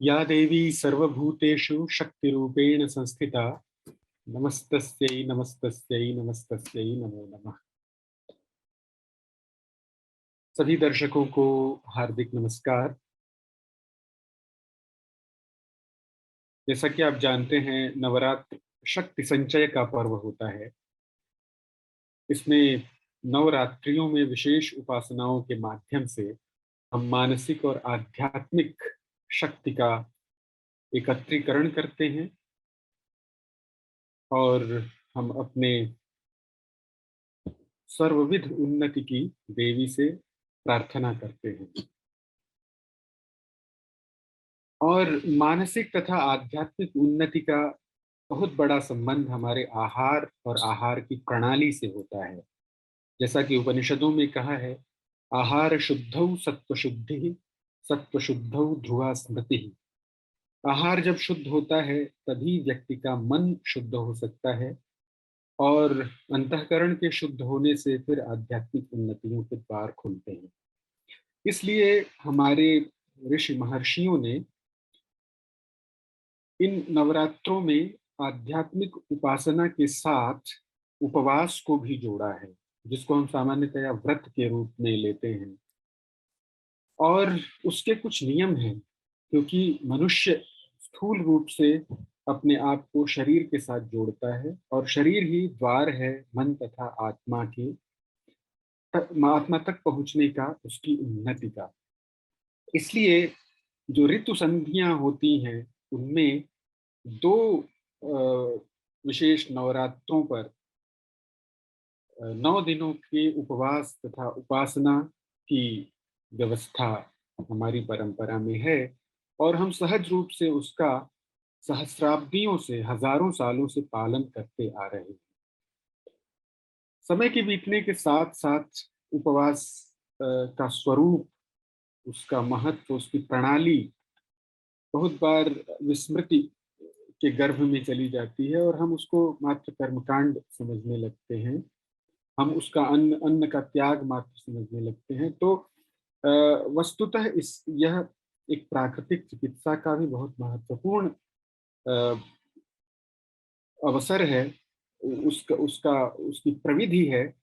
या देवी सर्वभूतेषु शक्तिरूपेण संस्थिता नमस्तस्यै नमस्तस्यै नमस्तस्यै नमो नमः। सभी दर्शकों को हार्दिक नमस्कार। जैसा कि आप जानते हैं, नवरात्र शक्ति संचय का पर्व होता है। इसमें नवरात्रियों में विशेष उपासनाओं के माध्यम से हम मानसिक और आध्यात्मिक शक्ति का एकत्रीकरण करते हैं और हम अपने सर्वविध उन्नति की देवी से प्रार्थना करते हैं। और मानसिक तथा आध्यात्मिक उन्नति का बहुत बड़ा संबंध हमारे आहार और आहार की प्रणाली से होता है। जैसा कि उपनिषदों में कहा है, आहार शुद्धौ सत्व शुद्धि, सत्व शुद्धौ ध्रुवा स्मृति। आहार जब शुद्ध होता है तभी व्यक्ति का मन शुद्ध हो सकता है और अंतःकरण के शुद्ध होने से फिर आध्यात्मिक उन्नतियों के द्वार खुलते हैं। इसलिए हमारे ऋषि महर्षियों ने इन नवरात्रों में आध्यात्मिक उपासना के साथ उपवास को भी जोड़ा है, जिसको हम सामान्यतया व्रत के रूप में लेते हैं। और उसके कुछ नियम हैं, क्योंकि मनुष्य स्थूल रूप से अपने आप को शरीर के साथ जोड़ता है और शरीर ही द्वार है मन तथा आत्मा तक पहुंचने का, उसकी उन्नति का। इसलिए जो ऋतु संधियां होती हैं उनमें दो विशेष नवरात्रों पर 9 दिनों के उपवास तथा उपासना की व्यवस्था हमारी परंपरा में है और हम सहज रूप से उसका सहस्राब्दियों से, हजारों सालों से पालन करते आ रहे हैं। समय के बीतने के साथ साथ उपवास का स्वरूप, उसका महत्व, उसकी प्रणाली बहुत बार विस्मृति के गर्भ में चली जाती है और हम उसको मात्र कर्मकांड समझने लगते हैं। हम उसका अन्न का त्याग मात्र समझने लगते हैं। तो वस्तुतः यह एक प्राकृतिक चिकित्सा का भी बहुत महत्वपूर्ण अवसर है, उसकी प्रविधि है।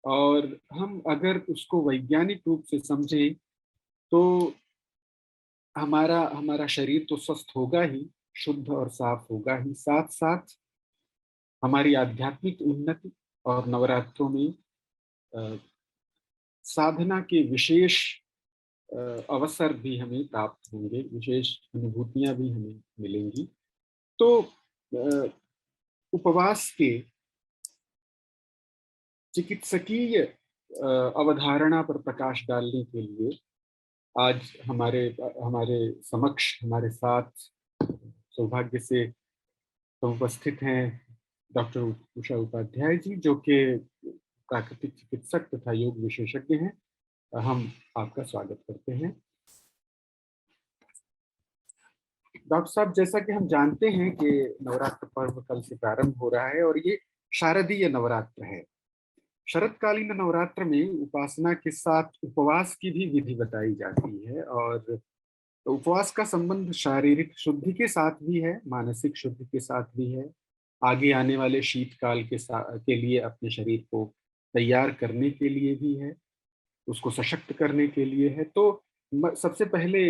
और हम अगर उसको वैज्ञानिक रूप से समझें तो हमारा हमारा शरीर तो स्वस्थ होगा ही, शुद्ध और साफ होगा ही, साथ साथ हमारी आध्यात्मिक उन्नति और नवरात्रों में साधना के विशेष अवसर भी हमें प्राप्त होंगे, विशेष अनुभूतियां भी हमें मिलेंगी। तो उपवास के चिकित्सकीय अवधारणा पर प्रकाश डालने के लिए आज हमारे हमारे समक्ष, हमारे साथ सौभाग्य से उपस्थित हैं डॉक्टर उषा उपाध्याय जी, जो कि प्राकृतिक चिकित्सक तथा योग विशेषज्ञ हैं। हम आपका स्वागत करते हैं। डॉक्टर साहब, जैसा कि हम जानते हैं कि नवरात्र पर्व कल से प्रारंभ हो रहा है और ये शारदीय नवरात्र है। शरतकालीन नवरात्र में उपासना के साथ उपवास की भी विधि बताई जाती है और उपवास का संबंध शारीरिक शुद्धि के साथ भी है, मानसिक शुद्धि के साथ भी है, आगे आने वाले शीतकाल के लिए अपने शरीर को तैयार करने के लिए भी है, उसको सशक्त करने के लिए है। तो सबसे पहले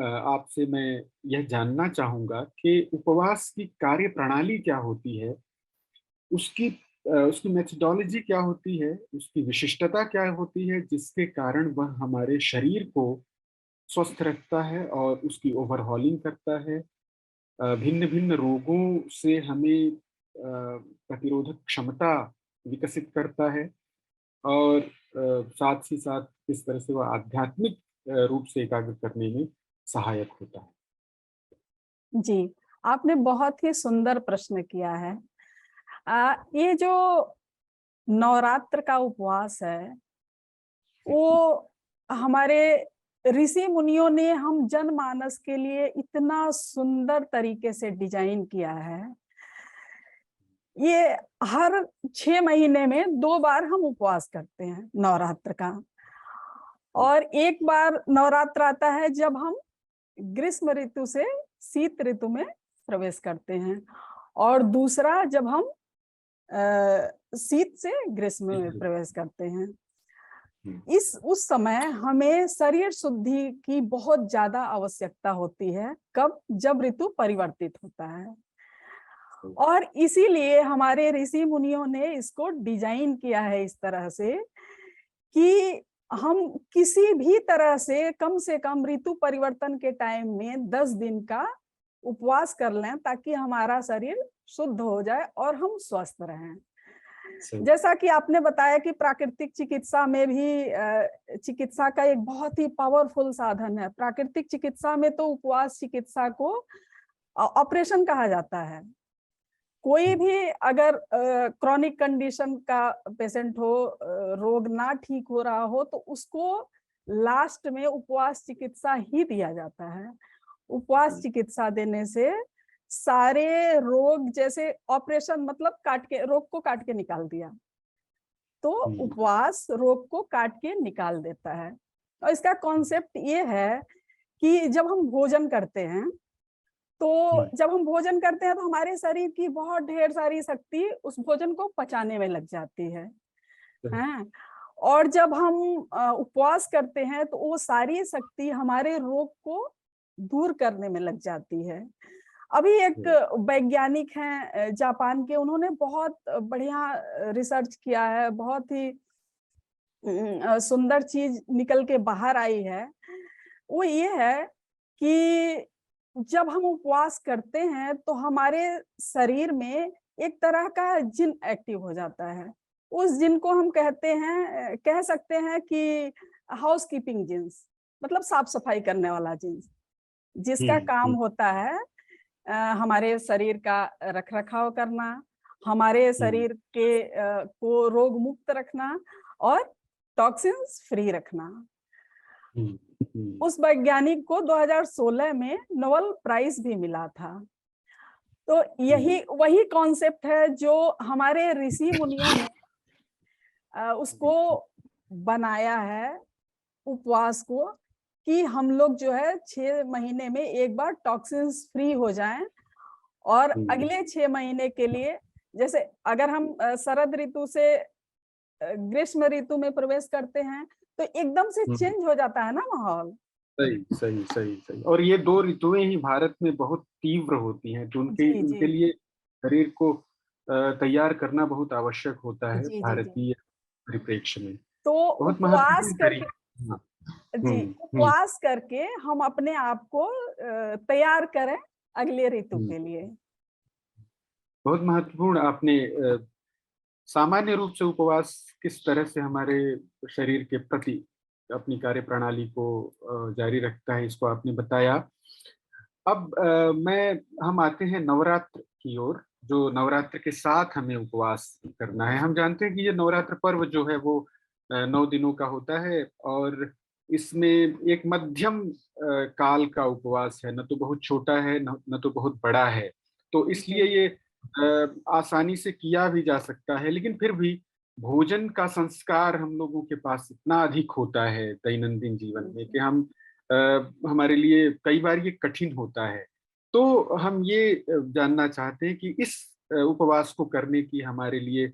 आपसे मैं यह जानना चाहूंगा कि उपवास की कार्य प्रणाली क्या होती है, उसकी मेथडोलॉजी क्या होती है, उसकी विशिष्टता क्या होती है, जिसके कारण वह हमारे शरीर को स्वस्थ रखता है और उसकी ओवरहॉलिंग करता है, भिन्न भिन्न रोगों से हमें प्रतिरोधक क्षमता विकसित करता है और साथ ही साथ किस तरह से वह आध्यात्मिक रूप से एकाग्र करने में सहायक होता है। जी, आपने बहुत ही सुंदर प्रश्न किया है। ये जो नवरात्र का उपवास है, वो हमारे ऋषि मुनियों ने हम जनमानस के लिए इतना सुंदर तरीके से डिजाइन किया है। ये हर 6 महीने में 2 बार हम उपवास करते हैं नवरात्र का, और एक बार नवरात्र आता है जब हम ग्रीष्म ऋतु से शीत ऋतु में प्रवेश करते हैं, और दूसरा जब हम शीत से ग्रीष्म में प्रवेश करते हैं। उस समय हमें शरीर शुद्धि की बहुत ज्यादा आवश्यकता होती है। कब? जब ऋतु परिवर्तित होता है। और इसीलिए हमारे ऋषि मुनियों ने इसको डिजाइन किया है इस तरह से कि हम किसी भी तरह से कम ऋतु परिवर्तन के टाइम में 10 दिन का उपवास कर लें, ताकि हमारा शरीर शुद्ध हो जाए और हम स्वस्थ रहें। जैसा कि आपने बताया कि प्राकृतिक चिकित्सा में भी चिकित्सा का एक बहुत ही पावरफुल साधन है। प्राकृतिक चिकित्सा में तो उपवास चिकित्सा को ऑपरेशन कहा जाता है। कोई भी अगर क्रॉनिक कंडीशन का पेशेंट हो, रोग ना ठीक हो रहा हो, तो उसको लास्ट में उपवास चिकित्सा ही दिया जाता है। उपवास चिकित्सा देने से सारे रोग, जैसे ऑपरेशन मतलब रोग को काट के निकाल दिया, तो उपवास रोग को काट के निकाल देता है। और इसका कॉन्सेप्ट ये है कि जब हम भोजन करते हैं, तो हमारे शरीर की बहुत ढेर सारी शक्ति उस भोजन को पचाने में लग जाती है। हैं? और जब हम उपवास करते हैं, तो वो सारी शक्ति हमारे रोग को दूर करने में लग जाती है। अभी एक वैज्ञानिक हैं जापान के, उन्होंने बहुत बढ़िया रिसर्च किया है, बहुत ही सुंदर चीज निकल के बाहर आई है। वो ये है कि जब हम उपवास करते हैं, तो हमारे शरीर में एक तरह का जिन एक्टिव हो जाता है। उस जिन को हम कह सकते हैं कि हाउस कीपिंग जिन्स, मतलब साफ सफाई करने वाला जिन्स, जिसका काम होता है हमारे शरीर का रख रखाव करना, हमारे शरीर के को रोग मुक्त रखना और टॉक्सिन्स फ्री रखना। उस वैज्ञानिक को 2016 में नोबेल प्राइज भी मिला था। तो यही वही कॉन्सेप्ट है जो हमारे ऋषि मुनियों ने उसको बनाया है, उपवास को, कि हम लोग जो है 6 महीने में एक बार टॉक्सिन्स फ्री हो जाएं, और अगले 6 महीने के लिए, जैसे अगर हम शरद ऋतु से ग्रीष्म ऋतु में प्रवेश करते हैं, तो एकदम से चेंज हो जाता है ना माहौल। सही। और ये 2 ऋतुएं ही भारत में बहुत तीव्र होती हैं, तो उनके लिए शरीर को तैयार करना बहुत आवश्यक होता है भारतीय परिप्रेक्ष्य में। तो उपवास करके उपवास करके हम अपने आप को तैयार करें अगले ऋतु के लिए। बहुत महत्वपूर्ण। आपने सामान्य रूप से उपवास किस तरह से हमारे शरीर के प्रति अपनी कार्य प्रणाली को जारी रखता है, इसको आपने बताया। अब हम आते हैं नवरात्र की ओर, जो नवरात्र के साथ हमें उपवास करना है। हम जानते हैं कि ये नवरात्र पर्व जो है वो 9 दिनों का होता है, और इसमें एक मध्यम काल का उपवास है, न तो बहुत छोटा है न तो बहुत बड़ा है। तो इसलिए ये आसानी से किया भी जा सकता है, लेकिन फिर भी भोजन का संस्कार हम लोगों के पास इतना अधिक होता है दैनंदिन जीवन में कि हमारे लिए कई बार ये कठिन होता है। तो हम ये जानना चाहते हैं कि इस उपवास को करने की हमारे लिए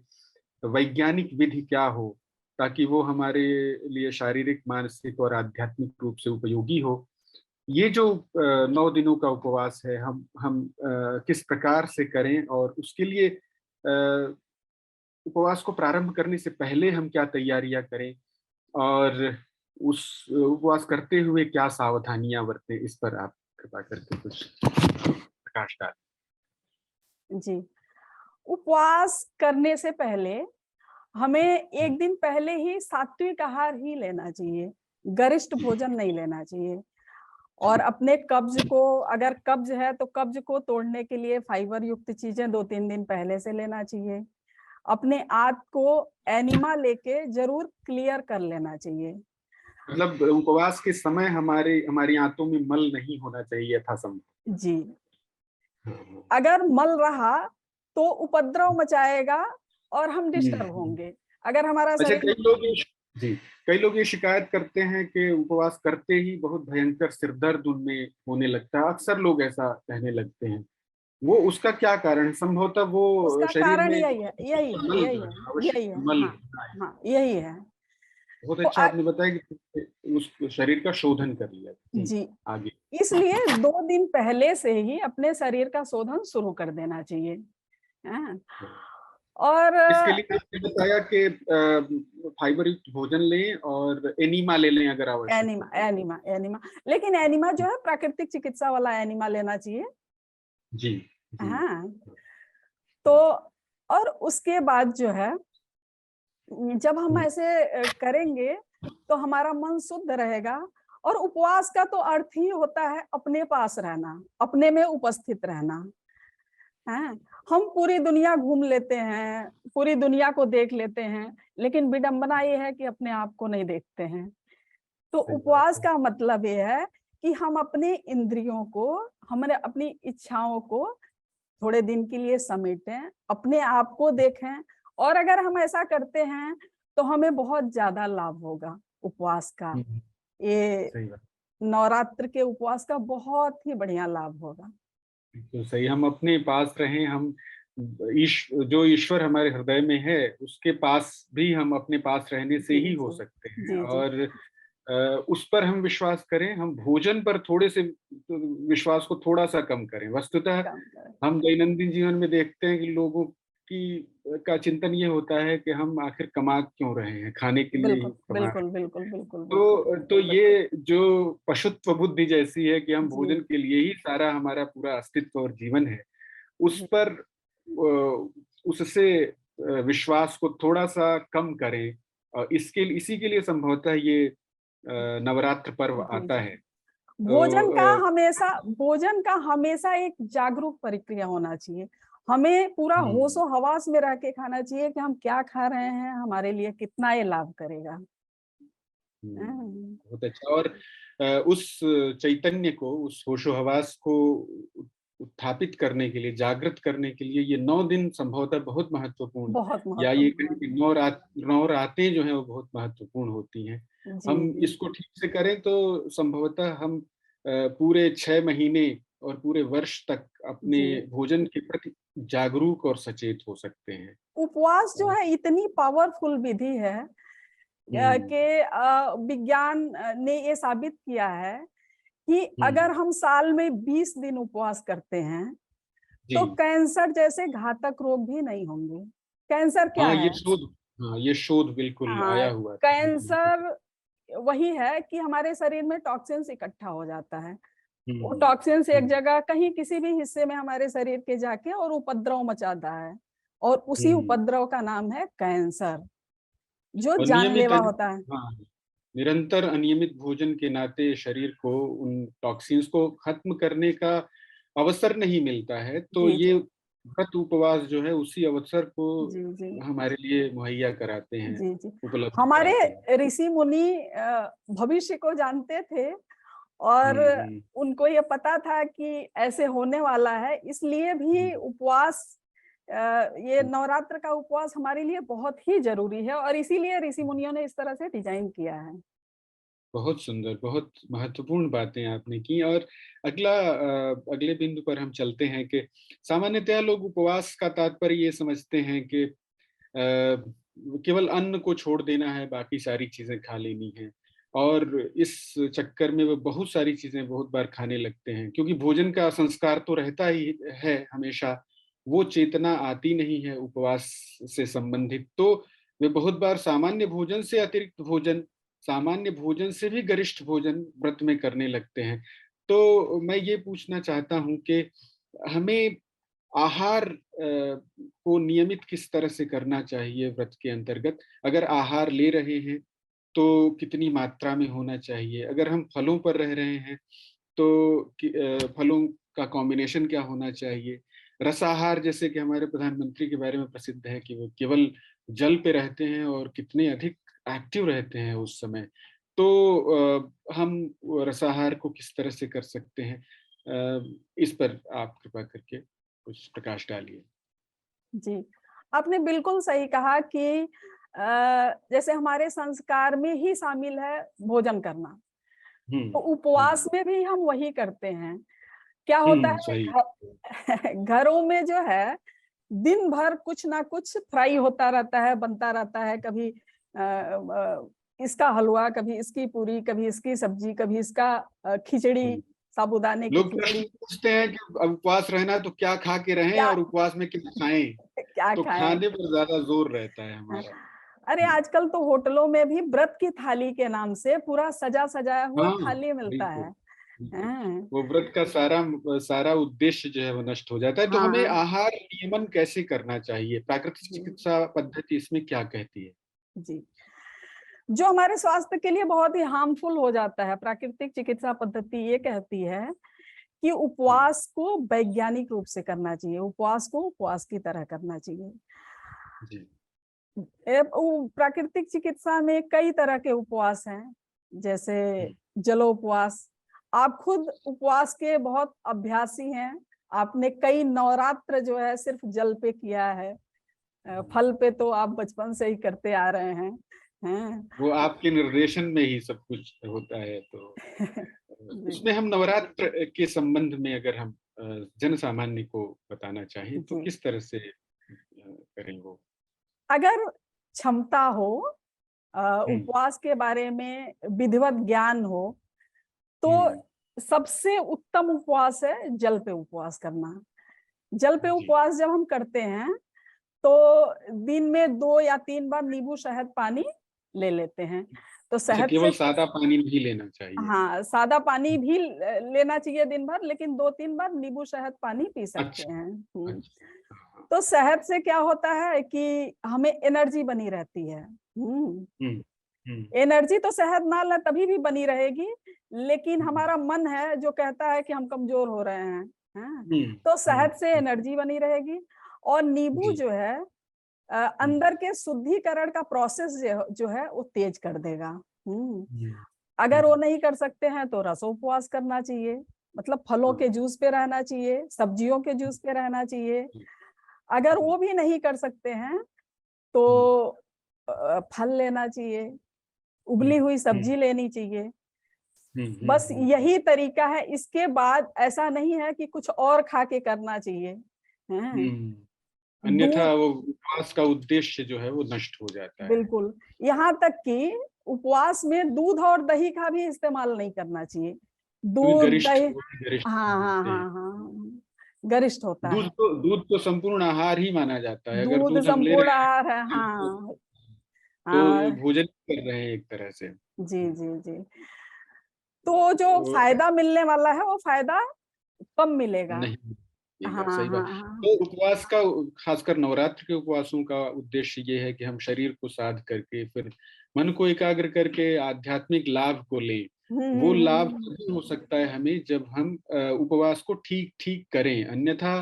वैज्ञानिक विधि क्या हो, ताकि वो हमारे लिए शारीरिक, मानसिक और आध्यात्मिक रूप से उपयोगी हो। ये जो 9 दिनों का उपवास है, हम किस प्रकार से करें, और उसके लिए उपवास को प्रारंभ करने से पहले हम क्या तैयारियां करें, और उस उपवास करते हुए क्या सावधानियां बरतें, इस पर आप कृपा करके कुछ प्रकाश डालें। जी, उपवास करने से पहले हमें एक दिन पहले ही सात्विक आहार ही लेना चाहिए, गरिष्ठ भोजन नहीं लेना चाहिए। और अपने कब्ज को, अगर कब्ज है तो कब्ज को तोड़ने के लिए फाइबर युक्त चीजें 2-3 दिन पहले से लेना चाहिए। अपने आंत को एनिमा लेके जरूर क्लियर कर लेना चाहिए। मतलब उपवास के समय हमारी आंतों में मल नहीं होना चाहिए यथासंभव। जी, अगर मल रहा तो उपद्रव मचाएगा और हम डिस्टर्ब होंगे। अगर हमारा अच्छा, शरीर जी, कई लोग ये शिकायत करते हैं कि उपवास करते ही बहुत भयंकर सिर दर्द उनमें होने लगता है। अक्सर लोग ऐसा कहने लगते हैं। वो उसका क्या कारण है? संभवतः वो उसका शरीर कारण में यही है, यही है, मल यही जो है, है, आवश्यक यही है। मल हाँ, होता है। हाँ, यही है। बहुत तो अच्छा आपने बताया कि उस शरीर का शोधन कर लिया। जी, जी, आगे। इसलिए 2 दिन पहले से ही अपने शरीर का शोधन शुरू कर देना चाहिए। हाँ, और इसके लिए आपने बताया कि फाइबर युक्त भोजन लें और एनीमा ले लें अगर आवश्यक हो एनिमा तो। एनिमा एनिमा लेकिन एनिमा जो है प्राकृतिक चिकित्सा वाला एनिमा लेना चाहिए। जी, जी। हाँ, तो और उसके बाद जो है जब हम हुँ, ऐसे करेंगे तो हमारा मन शुद्ध रहेगा। और उपवास का तो अर्थ ही होता है अपने पास रहना, अपने में उपस्थित रहना। हैं? हम पूरी दुनिया घूम लेते हैं, पूरी दुनिया को देख लेते हैं, लेकिन विडंबना ये है कि अपने आप को नहीं देखते हैं। तो सही बात उपवास है। का मतलब ये है कि हम अपने इंद्रियों को, हमने अपनी इच्छाओं को थोड़े दिन के लिए समेटें, अपने आप को देखें। और अगर हम ऐसा करते हैं तो हमें बहुत ज्यादा लाभ होगा उपवास का। हुँ, हुँ, ये सही बात। नवरात्र के उपवास का बहुत ही बढ़िया लाभ होगा। तो सही, हम अपने पास रहें, हम जो ईश्वर हमारे हृदय में है, उसके पास भी हम अपने पास रहने से जी, ही हो जी। सकते हैं। जी, जी। और उस पर हम विश्वास करें, हम भोजन पर थोड़े से विश्वास को थोड़ा-सा कम करें। वस्तुतः काम करें। हम दैनंदिन जीवन में देखते हैं कि लोगों की का चिंतन ये होता है कि हम आखिर कमा क्यों रहे हैं? खाने के लिए ही बिल्कुल, कमा रहे बिल्कुल, हैं। बिल्कुल, बिल्कुल, बिल्कुल। तो ये जो पशुत्व बुद्धि जैसी है कि हम जी, भोजन के लिए ही सारा हमारा पूरा अस्तित्व और जीवन है, उस जी, पर उससे विश्वास को थोड़ा-सा कम करें। इसी के लिए संभवतः ये नवरात्र पर्व जी, आता जी। है। भोजन का तो भोजन का हमेशा एक जागरूक प्रक्रिया होना चाहिए। हमें पूरा हुँ, होशो-हवास में रह के खाना चाहिए कि हम क्या खा रहे हैं, हमारे लिए कितना ये लाभ करेगा। हुँ, हाँ, बहुत अच्छा। और उस चैतन्य को, उस होशो-हवास को उ उत्थापित करने के लिए, जागृत करने के लिए ये 9 दिन संभवतः बहुत महत्वपूर्ण, बहुत या ये महत्वपूर्ण कहें है। कि 9 रातें जो हैं वो बहुत महत्वपूर्ण होती हैं। जी, हम जी, इसको ठीक से करें तो संभवतः हम पूरे 6 महीने और पूरे वर्ष तक अपने जी। भोजन के प्रति जागरूक और सचेत हो सकते हैं। उपवास जो अ, है इतनी पावरफुल विधि है हुँ, कि विज्ञान ने ये साबित किया है कि हुँ, अगर हम साल में 20 दिन उपवास करते हैं जी। तो कैंसर जैसे घातक रोग भी नहीं होंगे। कैंसर क्या हाँ, है? ये शोध बिल्कुल हाँ, आया हुआ था। कैंसर वही है कि हमारे शरीर में टॉक्सिन्स इकट्ठा हो जाता है। वो हुँ, टॉक्सिन्स एक हुँ, जगह कहीं किसी भी हिस्से में हमारे शरीर के जाके और उपद्रव मचाता है। और उसी हुँ। उपद्रव का नाम है कैंसर, जो और जानलेवा होता है। हाँ, निरंतर अनियमित भोजन के नाते शरीर को उन टॉक्सिन्स को खत्म करने का अवसर नहीं मिलता है, तो जी, ये जी। व्रत उपवास जो है उसी अवसर को जी, जी। हमारे लिए मुहैया कराते हैं, जी, जी। उपलब्ध हमारे कराते हैं। ऋषि मुनि भविष्य को जानते थे और हुँ, हुँ, उनको ये पता था कि ऐसे होने वाला है, इसलिए हुँ, भी उपवास ये हुँ। नवरात्र का उपवास हमारे लिए बहुत ही ज़रूरी है और इसीलिए ऋषि मुनियों ने इस तरह से डिज़ाइन किया है। बहुत सुंदर, बहुत महत्वपूर्ण बातें आपने की। और अगले बिंदु पर हम चलते हैं कि सामान्यतः लोग उपवास का तात्पर्य ये समझते हैं कि केवल अन्न को छोड़ देना है, बाकी सारी चीज़ें खा लेनी हैं। और इस चक्कर में वो बहुत सारी चीज़ें बहुत बार खाने लगते हैं, क्योंकि भोजन का संस्कार तो रहता ही है हमेशा, वो चेतना आती नहीं है उपवास से संबंधित। तो वे बहुत बार सामान्य भोजन से भी गरिष्ठ भोजन व्रत में करने लगते हैं। तो मैं ये पूछना चाहता हूँ कि हमें आहार को नियमित किस तरह से करना चाहिए व्रत के अंतर्गत? अगर आहार ले रहे हैं, तो कितनी मात्रा में होना चाहिए? अगर हम फलों पर रह रहे हैं, तो फलों का कॉम्बिनेशन क्या होना चाहिए? रसाहार जैसे कि हमारे प्रधानमंत्री के बारे में प्रसिद्ध है कि वो केवल जल पे रहते हैं और कितने अधिक एक्टिव रहते हैं उस समय। तो हम रसाहार को किस तरह से कर सकते हैं? इस पर आप कृपा करके कुछ प्रकाश डालिए। जी, आपने बिल्कुल सही कहा कि जैसे हमारे संस्कार में ही शामिल है भोजन करना, तो उपवास हम्म, में भी हम वही करते हैं। क्या होता है सही। घरों में जो है दिन भर कुछ ना कुछ फ्राई होता रहता है, बनता रहता है। कभी इसका हलवा, कभी इसकी पूरी, कभी इसकी सब्जी, कभी इसका खिचड़ी, हम्म। साबूदाने की लोग प्रश्न खिचड़ी। पूछते हैं कि अब उपवास रहना है तो क्या खा के रहें क्या और उपवास में क्या खाएं। क्या तो खाएं? खाने पर ज्यादा जोर रहता है हमारा। अरे आजकल तो होटलों में भी व्रत की थाली के नाम से पूरा सजा सजाया हुआ हाँ, थाली मिलता बिल्कुल है। बिल्कुल। हाँ। वो व्रत का सारा सारा उद्देश्य जो है वो नष्ट हो जाता है। तो हमें हाँ आहार नियमन कैसे करना चाहिए, प्राकृतिक जी चिकित्सा पद्धति इसमें क्या कहती है? जी। जो हमारे स्वास्थ्य के लिए बहुत ही हार्मफुल हो जाता है, प्राकृतिक चिकित्सा पद्धति ये कहती है कि हम्म, उपवास को वैज्ञानिक रूप से करना चाहिए, उपवास को उपवास की तरह करना चाहिए। जी। प्राकृतिक चिकित्सा में कई तरह के उपवास हैं, जैसे हम्म, जलोपवास। आप खुद उपवास के बहुत अभ्यासी हैं, आपने कई नवरात्र जो है सिर्फ जल पे किया है। हम्म। फल पे तो आप बचपन से ही करते आ रहे हैं। वो आपके निर्देशन में ही सब कुछ होता है। तो जी उसमें हम नवरात्र के संबंध में अगर हम जन सामान्य को बताना चाहें तो जी। किस तरह से करें वो? अगर क्षमता हो, हम्म, उपवास के बारे में विधिवत ज्ञान हो, तो हम्म। सबसे उत्तम उपवास है जल पे उपवास करना। जल पे जी। उपवास जब हम करते हैं तो दिन में 2 या 3 बार नींबू शहद पानी ले लेते हैं। तो अच्छा, शहद से, केवल सादा पानी नहीं लेना चाहिए? हाँ, सादा पानी भी लेना चाहिए दिन भर, लेकिन 2-3 बार नींबू शहद पानी पी सकते अच्छा, हैं। अच्छा। हाँ। तो शहद से क्या होता है कि हमें एनर्जी बनी रहती है। हम्म, हम्म, एनर्जी तो शहद ना ले तभी भी बनी रहेगी, लेकिन हम्म, हमारा मन है जो कहता है कि हम कमजोर हो रहे हैं। हाँ? हम्म, तो हम्म, शहद से एनर्जी बनी रहेगी। और नींबू जी। जो है हम्म, अंदर के शुद्धिकरण का प्रोसेस जो है वो तेज कर देगा। हम्म हम्म, अगर वो नहीं कर सकते हैं तो रसोपवास करना चाहिए, मतलब फलों हाँ, के जूस पे रहना चाहिए, सब्जियों के जूस पे रहना चाहिए। जी, अगर जी। वो भी नहीं कर सकते हैं तो हम्म, फल लेना चाहिए, हम्म, उबली हुई हम्म, सब्जी लेनी चाहिए। हम्म, बस यही तरीका है, इसके बाद ऐसा नहीं है कि कुछ और खा के करना चाहिए। हैं? हम्म। अन्यथा दूध, वो उपवास का उद्देश्य जो है वो नष्ट हो जाता है। बिल्कुल। यहाँ तक कि उपवास में दूध और दही का भी इस्तेमाल नहीं करना चाहिए। क्योंकि दूध गरिष्ठ, दही, वो भी गरिष्ठ हाँ हाँ होते हैं। हाँ हाँ, गरिष्ठ होता है। दूध तो संपूर्ण आहार ही माना जाता है। अगर दूध दूध हम ले संपूर्ण रहे आहार है, हैं हाँ। तो हाँ भोजन कर रहे हैं एक तरह से। जी जी जी। तो जो तो फायदा मिलने वाला है वो फायदा कम मिलेगा। नहीं हाँ मिलेगा, हाँ सही बात। हाँ। तो उपवास का, खासकर नवरात्र के उपवासों का उद्देश्य ये है कि हम शरीर को साध करके फिर मन को एकाग्र करके आध्यात्मिक लाभ को लें। वो लाभ हम्म। तभी हो सकता है हमें जब हम उपवास को ठीक ठीक करें। अन्यथा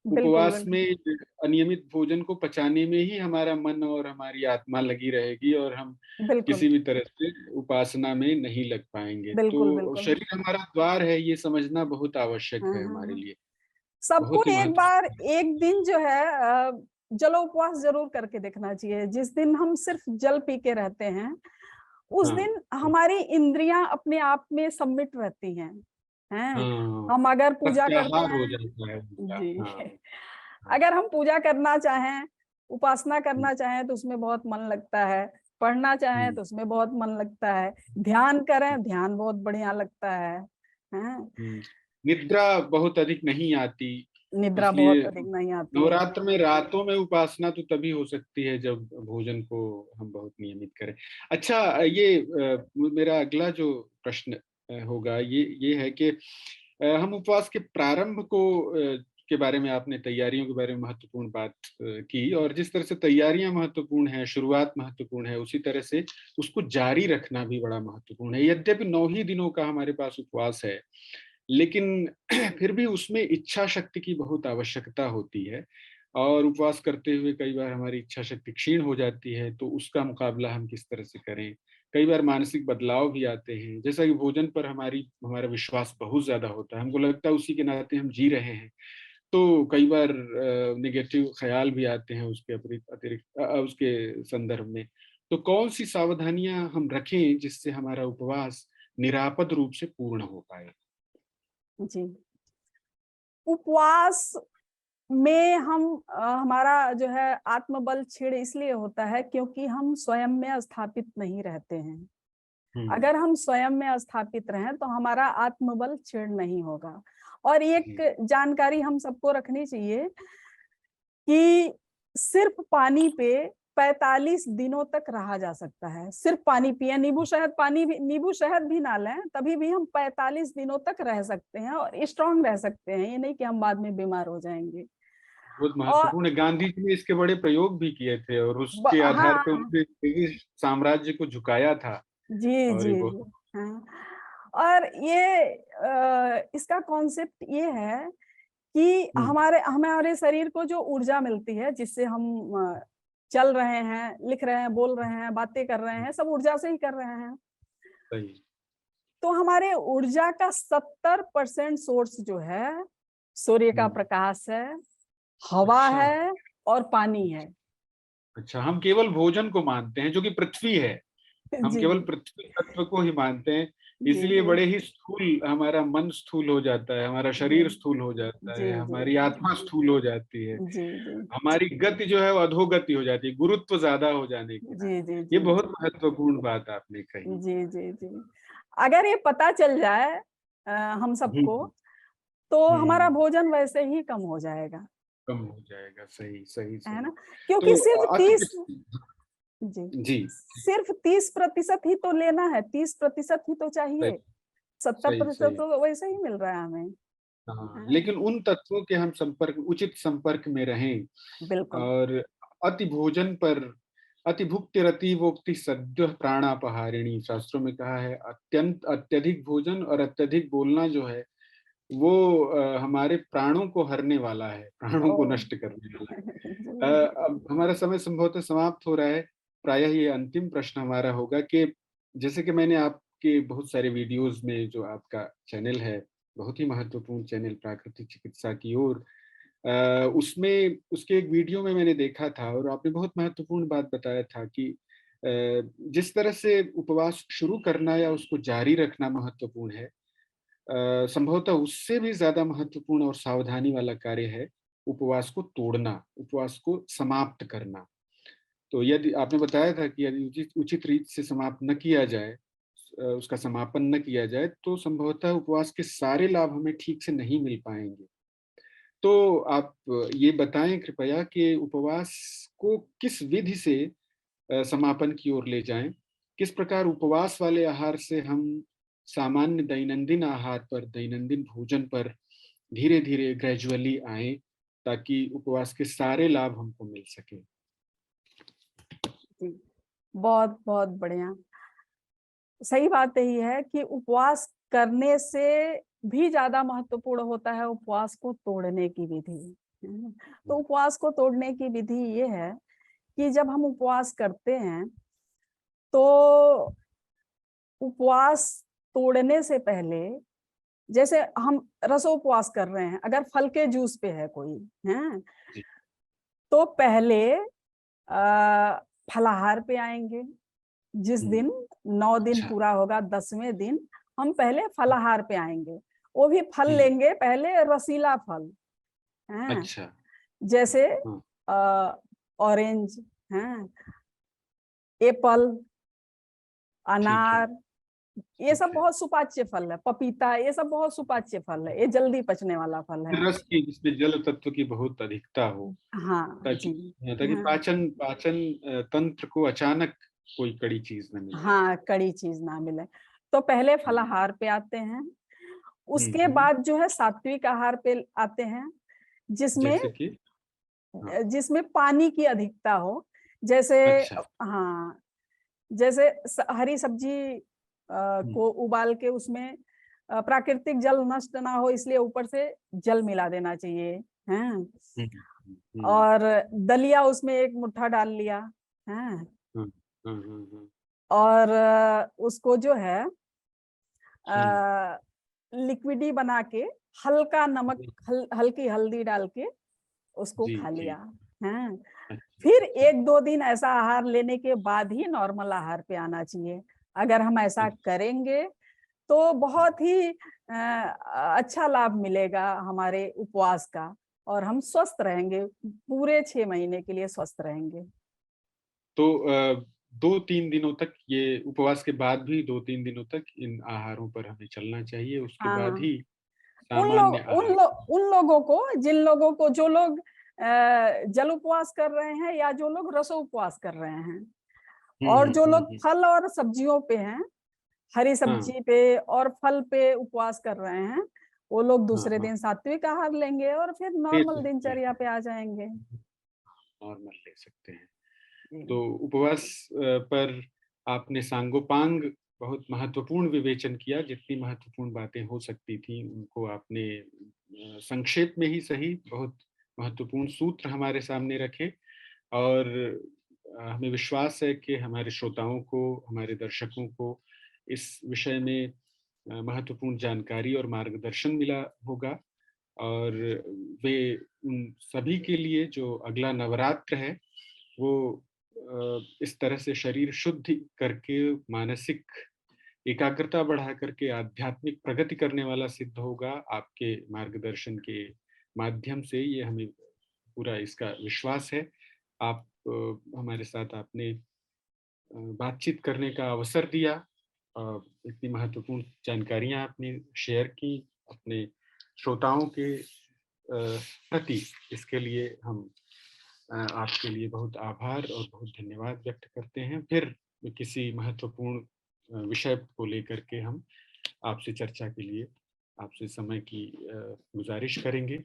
बिल्कुल उपवास बिल्कुल। में अनियमित भोजन को पचाने में ही हमारा मन और हमारी आत्मा लगी रहेगी और हम बिल्कुल किसी भी तरह से उपासना में नहीं लग पाएंगे। बिल्कुल तो बिल्कुल। शरीर हमारा द्वार है, ये समझना बहुत आवश्यक हाँ है हाँ हमारे हाँ। लिए। सबको बहुत ही एक बार महत्वपूर्ण है। एक दिन जो है जलो उपवास जरूर करके देखना चाहिए। जिस दिन हम सिर्फ जल पी के रहते हैं उस हाँ, दिन हमारी इंद्रियां अपने आप में सम्मिट रहती हैं। हाँ। हम अगर पूजा करते प्रत्याहार हो हैं, जाता है उनका। जी, हाँ, हाँ। अगर हम पूजा करना चाहें, उपासना हम्म, करना चाहें तो उसमें बहुत मन लगता है, पढ़ना चाहें हम्म, तो उसमें बहुत मन लगता है, ध्यान करें ध्यान बहुत बढ़िया लगता है। हैं? हम्म। निद्रा बहुत अधिक नहीं आती। निद्रा इसलिए बहुत अधिक नहीं आती है। नवरात्र में रातों में उपासना तो तभी हो सकती है जब भोजन को हम बहुत नियमित करें। अच्छा, ये मेरा अगला जो प्रश्न होगा ये है कि हम उपवास के प्रारंभ को के बारे में, आपने तैयारियों के बारे में महत्वपूर्ण बात की, और जिस तरह से तैयारियां महत्वपूर्ण है, शुरुआत महत्वपूर्ण है, उसी तरह से उसको जारी रखना भी बड़ा महत्वपूर्ण है। यद्यपि 9 ही दिनों का हमारे पास उपवास है, लेकिन फिर भी उसमें इच्छा शक्ति की बहुत आवश्यकता होती है। और उपवास करते हुए कई बार हमारी इच्छा शक्ति क्षीण हो जाती है, तो उसका मुकाबला हम किस तरह से करें? कई बार मानसिक बदलाव भी आते हैं, जैसा कि भोजन पर हमारा विश्वास बहुत ज्यादा होता है, हमको लगता है उसी के नाते हम जी रहे हैं। तो कई बार नेगेटिव ख्याल भी आते हैं उसके अतिरिक्त अतिरिक्त उसके संदर्भ में। तो कौन सी सावधानियां हम रखें जिससे हमारा उपवास निरापद रूप से पूर्ण हो पाए? जी। उपवास में हम हमारा जो है आत्मबल क्षीण इसलिए होता है क्योंकि हम स्वयं में स्थापित नहीं रहते हैं। हम्म। अगर हम स्वयं में स्थापित रहें तो हमारा आत्मबल क्षीण नहीं होगा। और जी। एक जानकारी हम सबको रखनी चाहिए कि सिर्फ पानी पे 45 दिनों तक रहा जा सकता है। सिर्फ पानी पिए, नींबू शहद भी ना लें तभी भी हम 45 दिनों तक रह सकते हैं और स्ट्रांग रह सकते हैं। ये नहीं कि हम बाद में बीमार हो जाएंगे। बहुत और महत्वपूर्ण है। गांधी जी ने इसके बड़े प्रयोग भी किए थे और उसके आधार पे हाँ, उन्होंने ब्रिटिश साम्राज्य को झुकाया था। जी और जी ये जी। बहुत। हाँ, और ये इसका कॉन्सेप्ट ये है कि हम्म। हमारे हमारे शरीर को जो ऊर्जा मिलती है जिससे हम चल रहे हैं, लिख रहे हैं, बोल रहे हैं, बातें कर रहे हैं, सब ऊर्जा से ही कर रहे हैं। सही। तो हमारे ऊर्जा का 70% सोर्स जो है सूर्य का हम्म। प्रकाश है, हवा अच्छा। है और पानी है। अच्छा, हम केवल भोजन को मानते हैं जो कि पृथ्वी है। हम जी केवल जी पृथ्वी तत्व को ही मानते हैं। जी इसलिए जी बड़े ही स्थूल हमारा मन स्थूल हो जाता है, हमारा जी शरीर स्थूल हो जाता जी है, जी हमारी आत्मा स्थूल हो जाती है, जी जी हमारी गति जो है वो अधोगति हो जाती है, गुरुत्व ज्यादा हो जाने के जी नाते। जी ये जी बहुत महत्वपूर्ण बात आपने कही। जी जी जी। अगर ये पता चल जाए हम सबको, हम्म। तो हमारा हम्म। भोजन वैसे ही कम हो जाएगा, कम हो जाएगा। सही सही है सही। ना? क्योंकि तो सिर्फ अति 30, जी, जी। सिर्फ 30% ही तो लेना है, 30% ही तो सही चाहिए। सत्तर सही प्रतिशत सही। तो वैसे ही मिल रहा है हमें। हाँ, हाँ, लेकिन उन तत्वों के हम उचित संपर्क में रहें। बिल्कुल। और अति भोजन पर अति भुक्तिरतीवोक्ति सद्य प्राणापहारिणी, शास्त्रों में कहा है अत्यंत अत्यधिक भोजन और अत्यधिक बोलना जो है वो हमारे प्राणों को हरने वाला है, प्राणों ओ को नष्ट करने वाला है। जी अब हमारा समय संभवतः समाप्त हो रहा है। प्रायः ये अंतिम प्रश्न हमारा होगा कि जैसे कि मैंने आपके बहुत सारे वीडियोस में, जो आपका चैनल है, बहुत ही महत्वपूर्ण चैनल प्राकृतिक चिकित्सा की ओर, उसमें उसके एक वीडियो में मैंने देखा था और आपने बहुत महत्वपूर्ण बात बताया था कि जिस तरह से उपवास शुरू करना या उसको जारी रखना महत्वपूर्ण है, संभवतः उससे भी ज्यादा महत्वपूर्ण और सावधानी वाला कार्य है उपवास को तोड़ना, उपवास को समाप्त करना। तो यदि आपने बताया था कि यदि उचित उचित रीत से समाप्त न किया जाए, उसका समापन न किया जाए, तो संभवतः उपवास के सारे लाभ हमें ठीक से नहीं मिल पाएंगे। तो आप ये बताएं कृपया कि उपवास को किस विधि से समापन की ओर ले जाएं, किस प्रकार उपवास वाले आहार से हम सामान्य दैनंदिन आहार पर, दैनंदिन भोजन पर धीरे धीरे ग्रेजुअली आए, ताकि उपवास के सारे लाभ हमको मिल सके। जी, बहुत बहुत बढ़िया। सही बात यही है कि उपवास करने से भी ज्यादा महत्वपूर्ण होता है उपवास को तोड़ने की विधि, है ना? तो उपवास को तोड़ने की विधि ये है कि जब हम उपवास करते हैं तो उपवास तोड़ने से पहले, जैसे हम रसोपवास कर रहे हैं, अगर फल के जूस पे है कोई, है, जी। तो पहले फलाहार पे आएंगे। जिस हम्म। दिन 9 दिन अच्छा। पूरा होगा, 10वें दिन हम पहले फलाहार पे आएंगे। वो भी फल हम्म। लेंगे, पहले रसीला फल, है, अच्छा। जैसे हाँ। ऑरेंज, है, एप्पल, ठीक है। अनार, ये सब ठीक है। बहुत सुपाच्य फल है। पपीता, ये सब बहुत सुपाच्य फल है, ये जल्दी पचने वाला फल है। रस की, जिसमें जल तत्व की बहुत अधिकता हो, हाँ ताकि जी। ताकि हाँ पाचन पाचन तंत्र को अचानक कोई कड़ी चीज न मिल जाए। हाँ, कड़ी चीज ना मिले। तो पहले हम्म। फलाहार पे आते हैं, उसके हम्म। बाद जो है सात्विक आहार पे आते हैं, जिसमें जैसे कि। हाँ। जिसमें पानी की अधिकता हो। जैसे अच्छा। हाँ, जैसे हरी सब्जी हम्म। को उबाल के उसमें प्राकृतिक जल नष्ट ना हो इसलिए ऊपर से जल मिला देना चाहिए, हैं। हम्म। हम्म। और दलिया उसमें एक मुट्ठा डाल लिया, हैं। हम्म। हम्म। हम्म। और उसको जो है हम्म। लिक्विडी बना के, हल्का नमक, हल्की हल्दी डाल के उसको जी खा जी। लिया। हैं। अच्छा, फिर अच्छा, 1-2 दिन ऐसा आहार लेने के बाद ही नॉर्मल आहार पे आना चाहिए। अगर हम ऐसा अच्छा, करेंगे तो हाँ। बहुत ही अच्छा लाभ मिलेगा हमारे उपवास का, और हम स्वस्थ रहेंगे, पूरे 6 महीने के लिए स्वस्थ रहेंगे। तो 2-3 दिनों तक ये उपवास के बाद भी 2-3 दिनों तक इन आहारों पर हमें चलना चाहिए, उसके बाद हाँ, ही सामान्य आहार। उन लोगों को, जिन लोगों को, जो लोग जल उपवास कर रहे हैं या जो लोग रसो उपवास कर रहे हैं, हुँ, और हुँ, जो हुँ, लोग हुँ। फल और सब्जियों पे हैं, हरी हाँ, सब्जी पे और फल पे उपवास कर रहे हैं, वो लोग हाँ, दूसरे हाँ। दिन सात्विक आहार लेंगे और फिर ले नॉर्मल सकते दिनचर्या हैं, पे आ जाएँगे। नॉर्मल ले सकते हैं। तो जी। उपवास पर आपने सांगोपांग बहुत महत्वपूर्ण विवेचन किया, जितनी महत्वपूर्ण बातें हो सकती थी, उनको आपने संक्षेप में ही सही बहुत महत्वपूर्ण सूत्र हमारे सामने रखे और हमें विश्वास है कि हमारे श्रोताओं को, हमारे दर्शकों को इस विषय में महत्वपूर्ण जानकारी और मार्गदर्शन मिला होगा और वे उन सभी के लिए जो अगला नवरात्र है, वो इस तरह से शरीर शुद्धि करके मानसिक एकाग्रता बढ़ा करके आध्यात्मिक प्रगति करने वाला सिद्ध होगा आपके मार्गदर्शन के माध्यम से ये हमें पूरा इसका विश्वास है। आप हमारे साथ आपने बातचीत करने का अवसर दिया। इतनी महत्वपूर्ण जानकारियाँ आपने शेयर की अपने श्रोताओं के प्रति, इसके लिए हम आपके लिए बहुत आभार और बहुत धन्यवाद व्यक्त करते हैं। फिर किसी महत्वपूर्ण विषय को लेकर के हम आपसे चर्चा के लिए आपसे समय की गुज़ारिश करेंगे।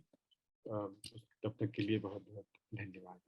तब तक के लिए बहुत-बहुत धन्यवाद।